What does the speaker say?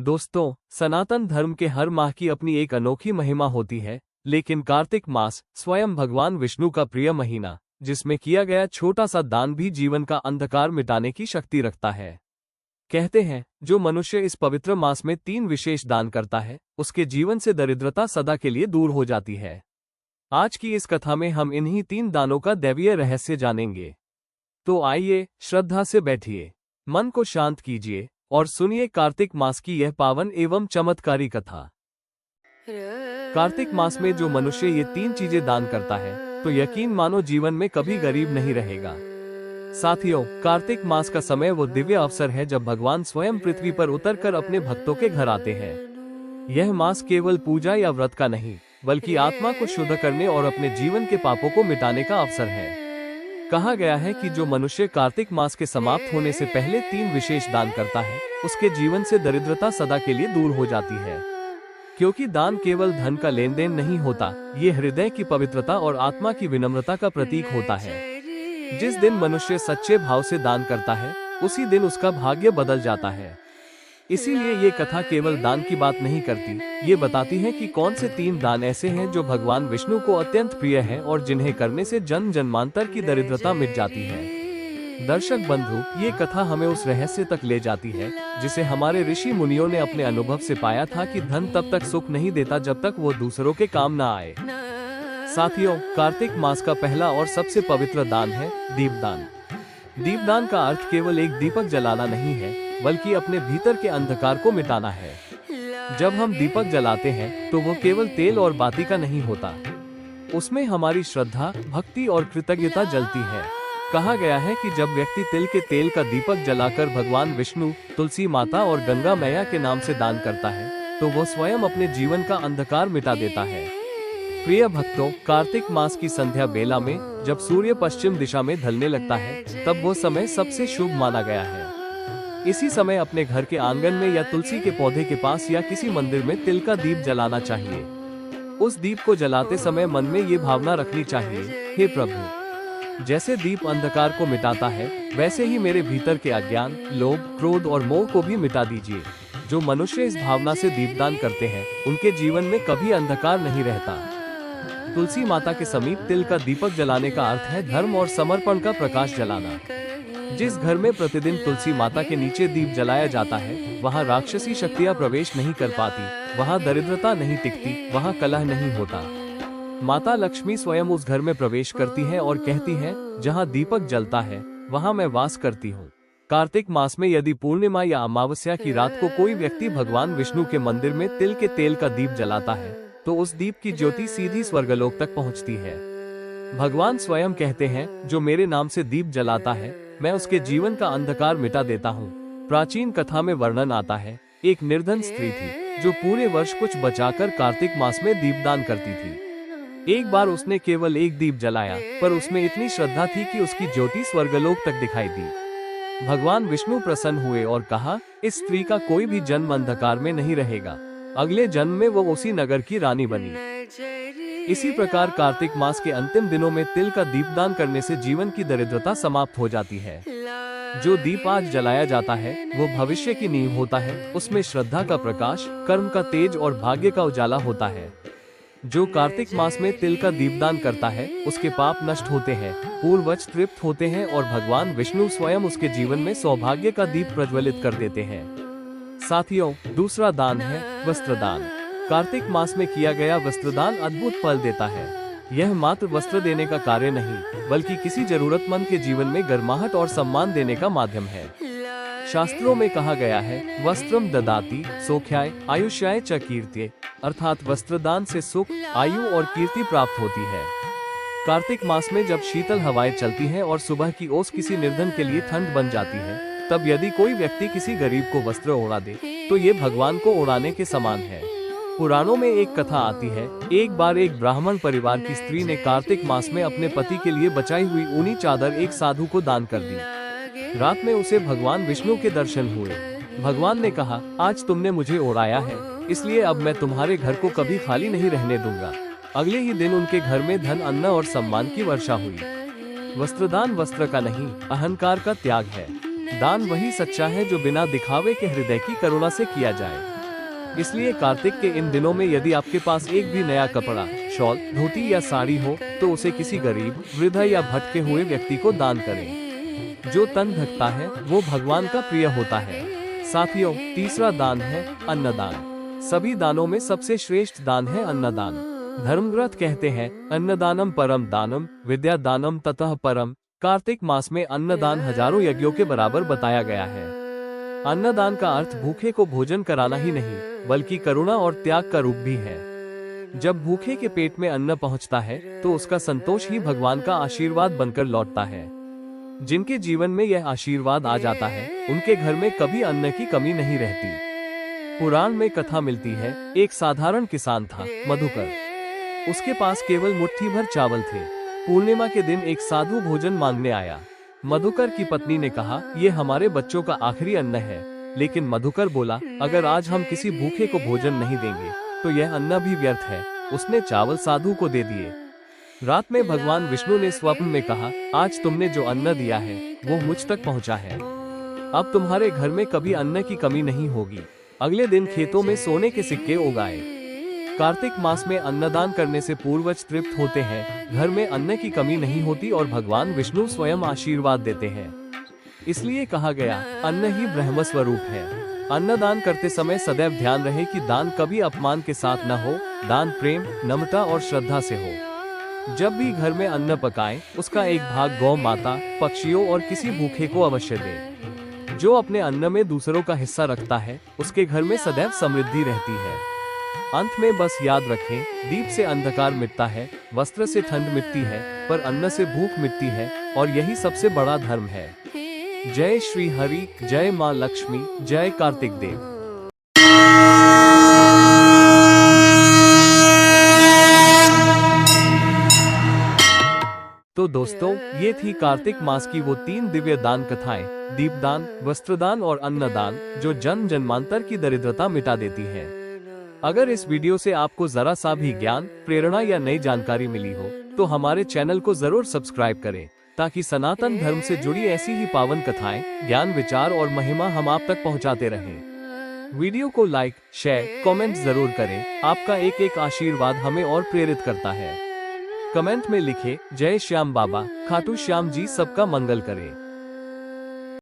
दोस्तों, सनातन धर्म के हर माह की अपनी एक अनोखी महिमा होती है, लेकिन कार्तिक मास स्वयं भगवान विष्णु का प्रिय महीना, जिसमें किया गया छोटा सा दान भी जीवन का अंधकार मिटाने की शक्ति रखता है। कहते हैं, जो मनुष्य इस पवित्र मास में 3 विशेष दान करता है, उसके जीवन से दरिद्रता सदा के लिए दूर हो जाती है। आज की इस कथा में हम इन्हीं 3 दानों का दैवीय रहस्य जानेंगे। तो आइए, श्रद्धा से बैठिए, मन को शांत कीजिए और सुनिए कार्तिक मास की यह पावन एवं चमत्कारी कथा। कार्तिक मास में जो मनुष्य ये 3 चीजें दान करता है, तो यकीन मानो जीवन में कभी गरीब नहीं रहेगा। साथियों, कार्तिक मास का समय वो दिव्य अवसर है जब भगवान स्वयं पृथ्वी पर उतरकर अपने भक्तों के घर आते हैं। यह मास केवल पूजा या व्रत का नहीं, बल्कि आत्मा को शुद्ध करने और अपने जीवन के पापों को मिटाने का अवसर है। कहा गया है कि जो मनुष्य कार्तिक मास के समाप्त होने से पहले 3 विशेष दान करता है, उसके जीवन से दरिद्रता सदा के लिए दूर हो जाती है। क्योंकि दान केवल धन का लेन देन नहीं होता, ये हृदय की पवित्रता और आत्मा की विनम्रता का प्रतीक होता है। जिस दिन मनुष्य सच्चे भाव से दान करता है, उसी दिन उसका भाग्य बदल जाता है। इसीलिए ये कथा केवल दान की बात नहीं करती, ये बताती है कि कौन से 3 दान ऐसे हैं जो भगवान विष्णु को अत्यंत प्रिय हैं और जिन्हें करने से जन्म जन्मांतर की दरिद्रता मिट जाती है। दर्शक बंधु, ये कथा हमें उस रहस्य तक ले जाती है जिसे हमारे ऋषि मुनियों ने अपने अनुभव से पाया था कि धन तब तक सुख नहीं देता जब तक वो दूसरों के काम न आए। साथियों, कार्तिक मास का पहला और सबसे पवित्र दान है दीपदान। दीपदान का अर्थ केवल एक दीपक जलाना नहीं है, बल्कि अपने भीतर के अंधकार को मिटाना है। जब हम दीपक जलाते हैं, तो वो केवल तेल और बाती का नहीं होता, उसमें हमारी श्रद्धा, भक्ति और कृतज्ञता जलती है। कहा गया है कि जब व्यक्ति तिल के तेल का दीपक जलाकर भगवान विष्णु, तुलसी माता और गंगा मैया के नाम से दान करता है, तो वो स्वयं अपने जीवन का अंधकार मिटा देता है। प्रिय भक्तों, कार्तिक मास की संध्या बेला में जब सूर्य पश्चिम दिशा में ढलने लगता है, तब वो समय सबसे शुभ माना गया है। इसी समय अपने घर के आंगन में या तुलसी के पौधे के पास या किसी मंदिर में तिल का दीप जलाना चाहिए। उस दीप को जलाते समय मन में ये भावना रखनी चाहिए, हे प्रभु, जैसे दीप अंधकार को मिटाता है, वैसे ही मेरे भीतर के अज्ञान, लोभ, क्रोध और मोह को भी मिटा दीजिए। जो मनुष्य इस भावना से दीपदान करते हैं, उनके जीवन में कभी अंधकार नहीं रहता। तुलसी माता के समीप तिल का दीपक जलाने का अर्थ है धर्म और समर्पण का प्रकाश जलाना। जिस घर में प्रतिदिन तुलसी माता के नीचे दीप जलाया जाता है, वहाँ राक्षसी शक्तियाँ प्रवेश नहीं कर पाती, वहाँ दरिद्रता नहीं टिकती, वहाँ कलह नहीं होता। माता लक्ष्मी स्वयं उस घर में प्रवेश करती है और कहती है, जहाँ दीपक जलता है, वहाँ मैं वास करती हूँ। कार्तिक मास में यदि पूर्णिमा या अमावस्या की रात को कोई व्यक्ति भगवान विष्णु के मंदिर में तिल के तेल का दीप जलाता है, तो उस दीप की ज्योति सीधी स्वर्गलोक तक पहुँचती है। भगवान स्वयं कहते हैं, जो मेरे नाम से दीप जलाता है, मैं उसके जीवन का अंधकार मिटा देता हूँ। प्राचीन कथा में वर्णन आता है, एक निर्धन स्त्री थी जो पूरे वर्ष कुछ बचाकर कार्तिक मास में दीपदान करती थी। एक बार उसने केवल एक दीप जलाया, पर उसमें इतनी श्रद्धा थी कि उसकी ज्योति स्वर्गलोक तक दिखाई दी। भगवान विष्णु प्रसन्न हुए और कहा, इस स्त्री का कोई भी जन्म अंधकार में नहीं रहेगा। अगले जन्म में वो उसी नगर की रानी बनी। इसी प्रकार कार्तिक मास के अंतिम दिनों में तिल का दीपदान करने से जीवन की दरिद्रता समाप्त हो जाती है। जो दीप आज जलाया जाता है, वो भविष्य की नींव होता है। उसमें श्रद्धा का प्रकाश, कर्म का तेज और भाग्य का उजाला होता है। जो कार्तिक मास में तिल का दीपदान करता है, उसके पाप नष्ट होते हैं, पूर्वज तृप्त होते हैं और भगवान विष्णु स्वयं उसके जीवन में सौभाग्य का दीप प्रज्वलित कर देते हैं। साथियों, दूसरा दान है वस्त्रदान। कार्तिक मास में किया गया वस्त्रदान अद्भुत फल देता है। यह मात्र वस्त्र देने का कार्य नहीं, बल्कि किसी जरूरतमंद के जीवन में गर्माहट और सम्मान देने का माध्यम है। शास्त्रों में कहा गया है, वस्त्रम ददाति सौख्याय आयुष्याय च कीर्त्यै, अर्थात वस्त्रदान से सुख, आयु और कीर्ति प्राप्त होती है। कार्तिक मास में जब शीतल हवाएं चलती हैं और सुबह की ओस किसी निर्धन के लिए ठंड बन जाती है, तब यदि कोई व्यक्ति किसी गरीब को वस्त्र ओढ़ा दे, तो ये भगवान को ओढ़ाने के समान है। पुराणों में एक कथा आती है, एक बार एक ब्राह्मण परिवार की स्त्री ने कार्तिक मास में अपने पति के लिए बचाई हुई ऊनी चादर एक साधु को दान कर दी। रात में उसे भगवान विष्णु के दर्शन हुए। भगवान ने कहा, आज तुमने मुझे ओढ़ाया है, इसलिए अब मैं तुम्हारे घर को कभी खाली नहीं रहने दूंगा। अगले ही दिन उनके घर में धन, अन्न और सम्मान की वर्षा हुई। वस्त्रदान वस्त्र का नहीं, अहंकार का त्याग है। दान वही सच्चा है जो बिना दिखावे के हृदय की करुणा से किया जाए। इसलिए कार्तिक के इन दिनों में यदि आपके पास एक भी नया कपड़ा, शॉल, धोती या साड़ी हो तो उसे किसी गरीब, वृद्ध या भटके हुए व्यक्ति को दान करें। जो तन ढकता है वो भगवान का प्रिय होता है। साथियों, तीसरा दान है अन्नदान। सभी दानों में सबसे श्रेष्ठ दान है अन्नदान। धर्मग्रंथ कहते हैं, अन्नदानम परम दानम, विद्या दानम ततः परम। कार्तिक मास में अन्नदान हजारों यज्ञों के बराबर बताया गया है। अन्नदान का अर्थ भूखे को भोजन कराना ही नहीं, बल्कि करुणा और त्याग का रूप भी है। जब भूखे के पेट में अन्न पहुंचता है तो उसका संतोष ही भगवान का आशीर्वाद बनकर लौटता है। जिनके जीवन में यह आशीर्वाद आ जाता है, उनके घर में कभी अन्न की कमी नहीं रहती। पुराण में कथा मिलती है, एक साधारण किसान था, मधुकर। उसके पास केवल मुट्ठी भर चावल थे। पूर्णिमा के दिन एक साधु भोजन मांगने आया। मधुकर की पत्नी ने कहा, ये हमारे बच्चों का आखिरी अन्न है। लेकिन मधुकर बोला, अगर आज हम किसी भूखे को भोजन नहीं देंगे तो यह अन्न भी व्यर्थ है। उसने चावल साधु को दे दिए। रात में भगवान विष्णु ने स्वप्न में कहा, आज तुमने जो अन्न दिया है वो मुझ तक पहुंचा है। अब तुम्हारे घर में कभी अन्न की कमी नहीं होगी। अगले दिन खेतों में सोने के सिक्के उगाए। कार्तिक मास में अन्नदान करने से पूर्वज तृप्त होते हैं, घर में अन्न की कमी नहीं होती और भगवान विष्णु स्वयं आशीर्वाद देते हैं। इसलिए कहा गया, अन्न ही ब्रह्म स्वरूप है। अन्नदान करते समय सदैव ध्यान रहे कि दान कभी अपमान के साथ न हो। दान प्रेम, नम्रता और श्रद्धा से हो। जब भी घर में अन्न पकाएं, उसका एक भाग गौ माता, पक्षियों और किसी भूखे को अवश्य दें। जो अपने अन्न में दूसरों का हिस्सा रखता है, उसके घर में सदैव समृद्धि रहती है। अंत में बस याद रखें, दीप से अंधकार मिटता है, वस्त्र से ठंड मिटती है, पर अन्न से भूख मिटती है, और यही सबसे बड़ा धर्म है। जय श्री हरि, जय माँ लक्ष्मी, जय कार्तिक देव। तो दोस्तों, ये थी कार्तिक मास की वो 3 दिव्य दान कथाएं, दीपदान, वस्त्रदान और अन्नदान, जो जन्म जन्मांतर की दरिद्रता मिटा देती है। अगर इस वीडियो से आपको जरा सा भी ज्ञान, प्रेरणा या नई जानकारी मिली हो तो हमारे चैनल को जरूर सब्सक्राइब करें, ताकि सनातन धर्म से जुड़ी ऐसी ही पावन कथाएं, ज्ञान, विचार और महिमा हम आप तक पहुंचाते रहें। वीडियो को लाइक, शेयर, कमेंट जरूर करें। आपका एक एक आशीर्वाद हमें और प्रेरित करता है। कमेंट में लिखे, जय श्याम बाबा, खाटू श्याम जी सबका मंगल करे।